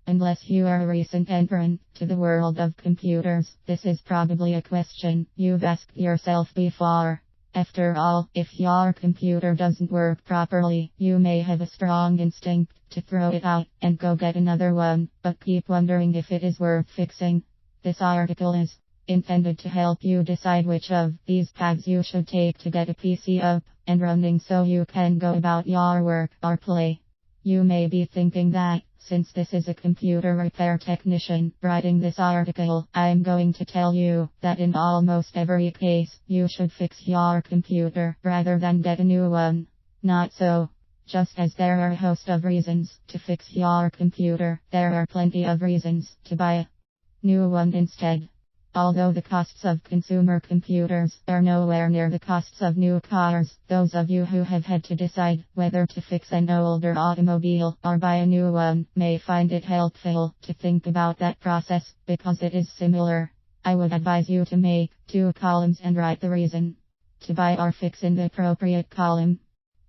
Unless you are a recent entrant to the world of computers, this is probably a question you've asked yourself before. After all, if your computer doesn't work properly, you may have a strong instinct to throw it out and go get another one, but keep wondering if it is worth fixing. This article is intended to help you decide which of these paths you should take to get a PC up and running so you can go about your work or play. You may be thinking that, since this is a computer repair technician writing this article, I'm going to tell you that in almost every case, you should fix your computer rather than get a new one. Not so. Just as there are a host of reasons to fix your computer, there are plenty of reasons to buy a new one instead. Although the costs of consumer computers are nowhere near the costs of new cars, those of you who have had to decide whether to fix an older automobile or buy a new one may find it helpful to think about that process, because it is similar. I would advise you to make 2 columns and write the reason to buy or fix in the appropriate column.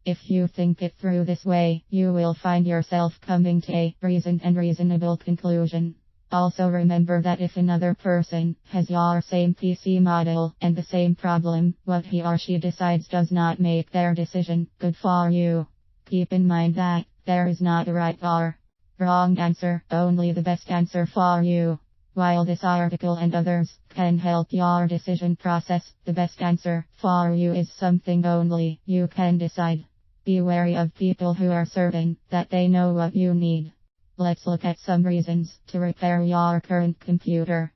If you think it through this way, you will find yourself coming to a reasoned and reasonable conclusion. Also remember that if another person has your same PC model and the same problem, what he or she decides does not make their decision good for you. Keep in mind that there is not a right or wrong answer, only the best answer for you. While this article and others can help your decision process, the best answer for you is something only you can decide. Be wary of people who are certain that they know what you need. Let's look at some reasons to repair your current computer.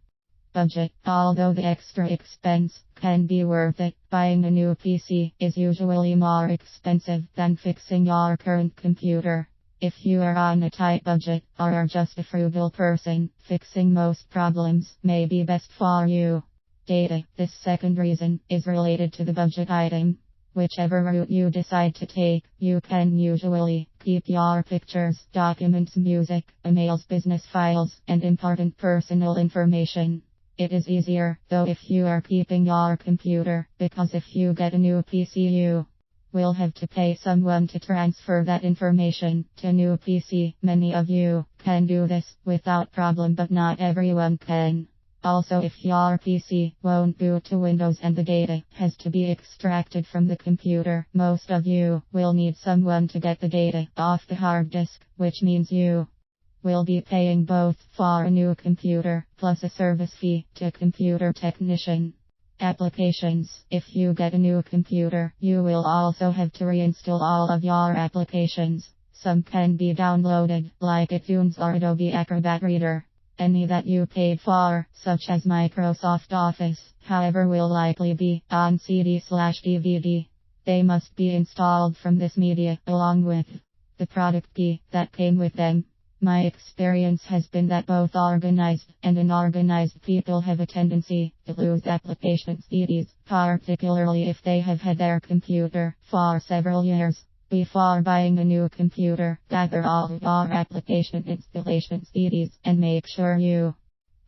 Budget. Although the extra expense can be worth it, buying a new PC is usually more expensive than fixing your current computer. If you are on a tight budget or are just a frugal person, fixing most problems may be best for you. Data. This second reason is related to the budget item. Whichever route you decide to take, you can usually keep your pictures, documents, music, emails, business files, and important personal information. It is easier, though, if you are keeping your computer, because if you get a new PC, you will have to pay someone to transfer that information to a new PC. Many of you can do this without problem, but not everyone can. Also, if your PC won't boot to Windows and the data has to be extracted from the computer, most of you will need someone to get the data off the hard disk, which means you will be paying both for a new computer plus a service fee to a computer technician. Applications. If you get a new computer, you will also have to reinstall all of your applications. Some can be downloaded, like iTunes or Adobe Acrobat Reader. Any that you paid for, such as Microsoft Office, however, will likely be on CD/DVD. They must be installed from this media, along with the product key that came with them. My experience has been that both organized and unorganized people have a tendency to lose application CDs, particularly if they have had their computer for several years. Before buying a new computer, gather all of your application installation CDs and make sure you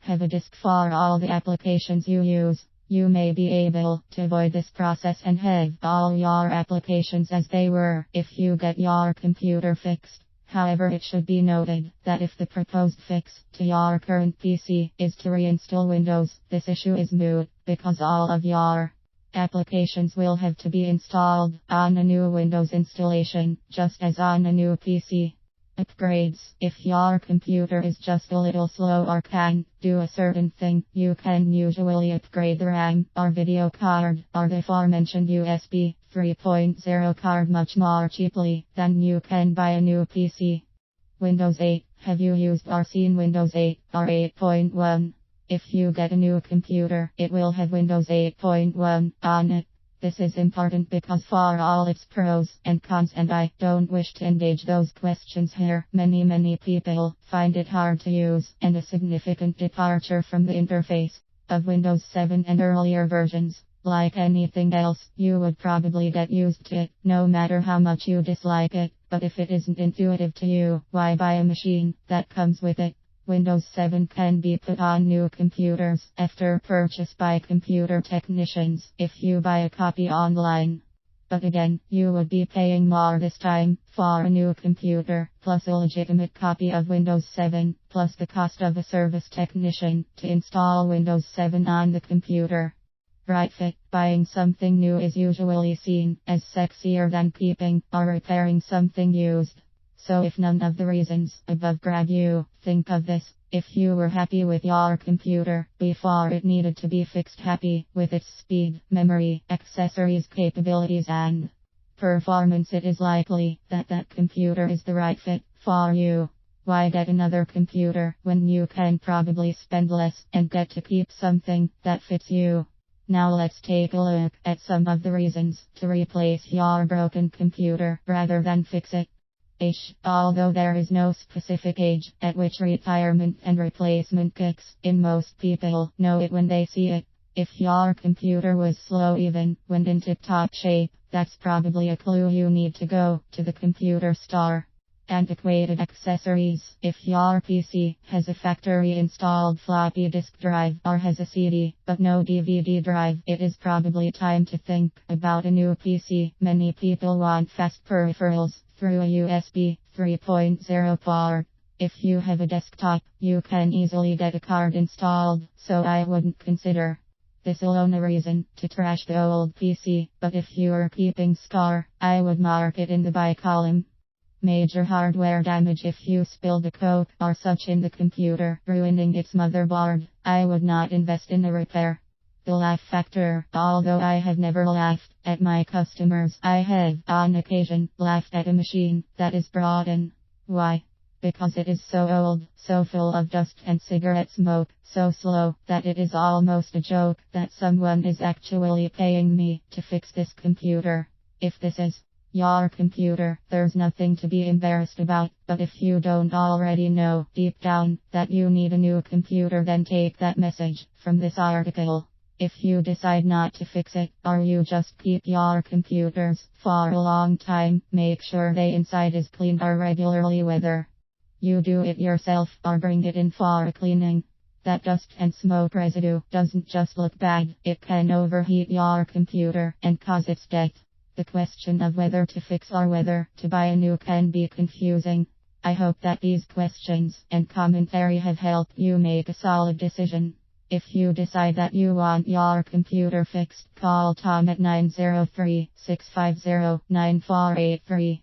have a disk for all the applications you use. You may be able to avoid this process and have all your applications as they were if you get your computer fixed. However, it should be noted that if the proposed fix to your current PC is to reinstall Windows, this issue is moot, because all of your applications will have to be installed on a new Windows installation, just as on a new PC. Upgrades. If your computer is just a little slow or can't do a certain thing, you can usually upgrade the RAM or video card or the aforementioned USB 3.0 card much more cheaply than you can buy a new PC. Windows 8. Have you used or seen Windows 8 or 8.1? If you get a new computer, it will have Windows 8.1 on it. This is important because for all its pros and cons, and I don't wish to engage those questions here, many people find it hard to use and a significant departure from the interface of Windows 7 and earlier versions. Like anything else, you would probably get used to it, no matter how much you dislike it, but if it isn't intuitive to you, why buy a machine that comes with it? Windows 7 can be put on new computers after purchase by computer technicians if you buy a copy online. But again, you would be paying more this time for a new computer, plus a legitimate copy of Windows 7, plus the cost of a service technician to install Windows 7 on the computer. Right fit, buying something new is usually seen as sexier than keeping or repairing something used. So if none of the reasons above grab you, think of this. If you were happy with your computer before it needed to be fixed, happy with its speed, memory, accessories, capabilities and performance, it is likely that that computer is the right fit for you. Why get another computer when you can probably spend less and get to keep something that fits you? Now let's take a look at some of the reasons to replace your broken computer rather than fix it. Although there is no specific age at which retirement and replacement kicks in, most people know it when they see it. If your computer was slow even when in tip-top shape, that's probably a clue you need to go to the computer store. Antiquated accessories. If your PC has a factory installed floppy disk drive or has a CD but no DVD drive, it is probably time to think about a new PC. Many people want fast peripherals through a USB 3.0 port. If you have a desktop, you can easily get a card installed, so I wouldn't consider this alone a reason to trash the old PC, but if you are keeping score, I would mark it in the buy column. Major hardware damage. If you spilled a Coke or such in the computer, ruining its motherboard, I would not invest in a repair. The laugh factor. Although I have never laughed at my customers, I have, on occasion, laughed at a machine that is broken. Why? Because it is so old, so full of dust and cigarette smoke, so slow that it is almost a joke that someone is actually paying me to fix this computer. If this is your computer, there's nothing to be embarrassed about, but if you don't already know deep down that you need a new computer, then take that message from this article. If you decide not to fix it, or you just keep your computers for a long time, make sure the inside is cleaned or regularly whether you do it yourself or bring it in for a cleaning. That dust and smoke residue doesn't just look bad, it can overheat your computer and cause its death. The question of whether to fix or whether to buy a new can be confusing. I hope that these questions and commentary have helped you make a solid decision. If you decide that you want your computer fixed, call Tom at 903-650-9483.